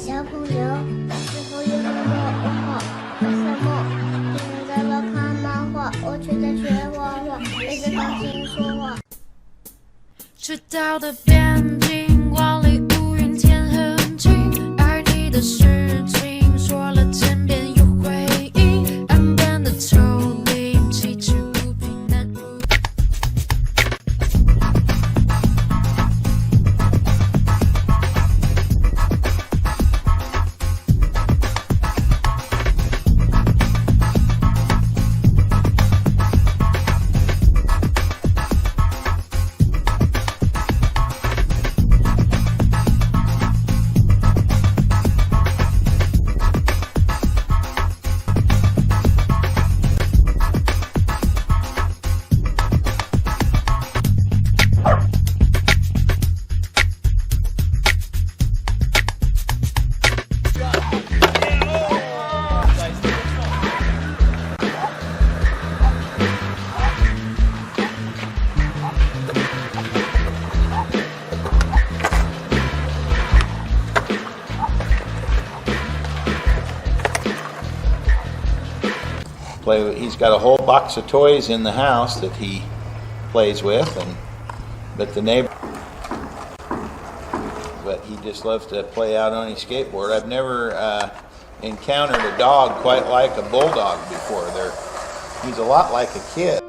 小朋友，是否有什么问号？为什么别人在那看漫画，我却在学画画，背着钢琴说话？赤道的边境，万里无云天很晴，爱你的事情说了千遍有回应，岸边的丘陵，崎岖不平难入。He's got a whole box of toys in the house that he plays with, but he just loves to play out on his skateboard. I've never encountered a dog quite like a bulldog before. He's a lot like a kid.